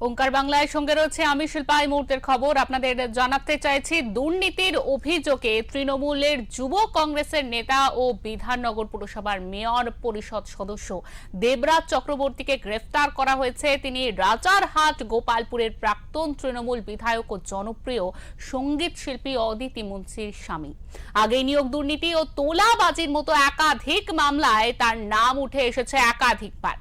ওঙ্কার বাংলায় সঙ্গে রয়েছে আমি শিল্পা। এই মুহূর্তের খবর আপনাদের জানাতে চাইছি। দুর্নীতির অভিযোগে তৃণমূলের যুব কংগ্রেসের নেতা ও বিধাননগর পুরসভার মেয়র পরিষদ সদস্য দেবরাজ চক্রবর্তীকে গ্রেফতার করা হয়েছে। তিনি রাজারহাট গোপালপুরের প্রাক্তন তৃণমূল বিধায়ক ও জনপ্রিয় সঙ্গীত শিল্পী অদিতি মুন্সির স্বামী। আগে নিয়োগ দুর্নীতি ও তোলাবাজির মতো একাধিক মামলায় তার নাম উঠে এসেছে একাধিকবার।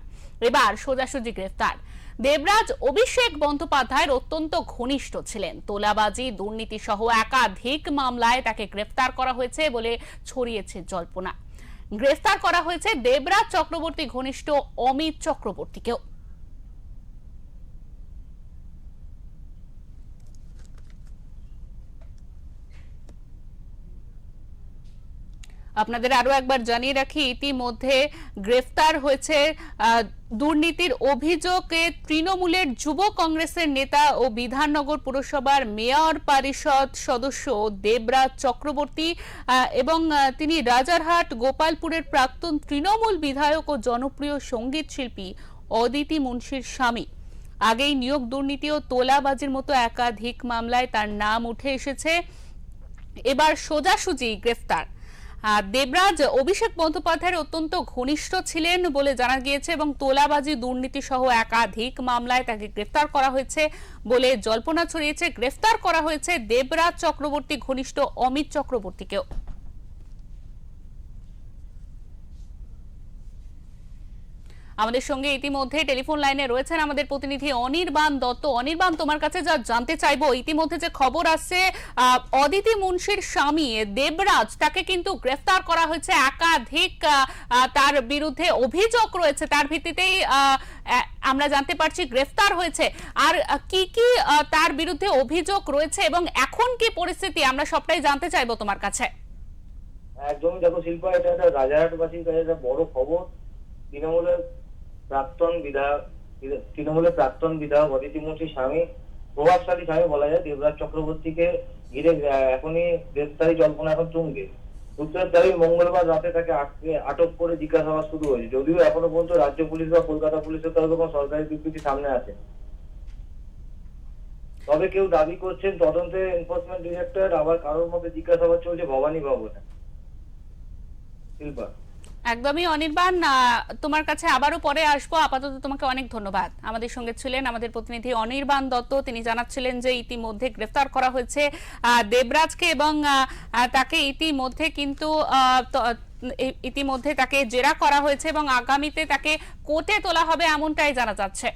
এবার সোজাসুজি গ্রেফতার। দেবরাজ অভিষেক বন্দ্যোপাধ্যায়ের অত্যন্ত ঘনিষ্ঠ ছিলেন। তোলাবাজি, দুর্নীতি সহ একাধিক মামলায় তাকে গ্রেফতার করা হয়েছে বলে ছড়িয়েছে জল্পনা। গ্রেফতার করা হয়েছে দেবরাজ চক্রবর্তী ঘনিষ্ঠ অমিত চক্রবর্তীকেও। আপনাদের আরো একবার জানিয়ে রাখি, ইতিমধ্যে গ্রেফতার হয়েছে দুর্নীতির অভিযোগে তৃণমূলের যুব কংগ্রেসের নেতা ও বিধাননগর পুরসভার মেয়র পরিষদ সদস্য দেবরাজ চক্রবর্তী এবং তিনি রাজারহাট গোপালপুরের প্রাক্তন তৃণমূল বিধায়ক ও জনপ্রিয় সঙ্গীত শিল্পী অদিতি মুন্সির স্বামী। আগেই নিয়োগ দুর্নীতি ও তোলাবাজির মতো একাধিক মামলায় তার নাম উঠে এসেছে। এবার সোজাসুজি গ্রেফতার। দেবরাজ অভিষেক বন্দ্যোপাধ্যায়ের অত্যন্ত ঘনিষ্ঠ ছিলেন বলে জানা গিয়েছে এবং তোলাবাজি, দুর্নীতি সহ একাধিক মামলায় তাকে গ্রেফতার করা হয়েছে বলে জল্পনা ছড়িয়েছে। গ্রেফতার করা হয়েছে দেবরাজ চক্রবর্তী ঘনিষ্ঠ অমিত চক্রবর্তীকেও। আমাদের সঙ্গে ইতিমধ্যে টেলিফোন লাইনে রয়েছেন আমাদের প্রতিনিধি অনির্বাণ দত্ত। অনির্বাণ, তোমার কাছে যা জানতে চাইবো, ইতিমধ্যে যে খবর আসছে অদিতি মুন্সির স্বামী দেবরাজ, তাকে কিন্তু গ্রেফতার করা হয়েছে। একাধিক তার বিরুদ্ধে অভিযোগ রয়েছে, তার ভিত্তিতেই আমরা জানতে পারছি গ্রেফতার হয়েছে। আর কি কি তার বিরুদ্ধে অভিযোগ রয়েছে এবং এখন কি পরিস্থিতি, আমরা সবটাই জানতে চাইবো তোমার কাছে। একদম দেখো শিল্পা, এটা একটা রাজারহাটবাসীর কাছে একটা বড় খবর। তৃণমূলের প্রাক্তন বিধায়ক অদিতি মুন্সির স্বামী, প্রভাবশালী স্বামী বলা যায়, দেবরাজ চক্রবর্তীকে ঘিরে এখনই গ্রেফতারি জল্পনা এখন তুঙ্গে। সূত্রের দাবি মঙ্গলবার রাতে তাকে আটক করে জিজ্ঞাসাবাদ শুরু হয়েছে, যদিও এখনো পর্যন্ত রাজ্য পুলিশ বা কলকাতা পুলিশের তরফে কোনো সরকারি বিবৃতি সামনে আসে। তবে কেউ দাবি করছেন তদন্তে এনফোর্সমেন্ট ডিরেক্টর, আবার কারোর মধ্যে জিজ্ঞাসাবাদ চলছে ভবানী ভবনে। শিল্পা, একদমই অনির্বাণ, তোমার কাছে আবারও পরে আসবো। আপাতত তোমাকে অনেক ধন্যবাদ। আমাদের সঙ্গে ছিলেন আমাদের প্রতিনিধি অনির্বাণ দত্ত। তিনি জানাচ্ছিলেন যে ইতিমধ্যে গ্রেফতার করা হয়েছে দেবরাজকে এবং তাকে ইতিমধ্যে তাকে জেরা করা হয়েছে এবং আগামীতে তাকে কোর্টে তোলা হবে এমনটাই জানা যাচ্ছে।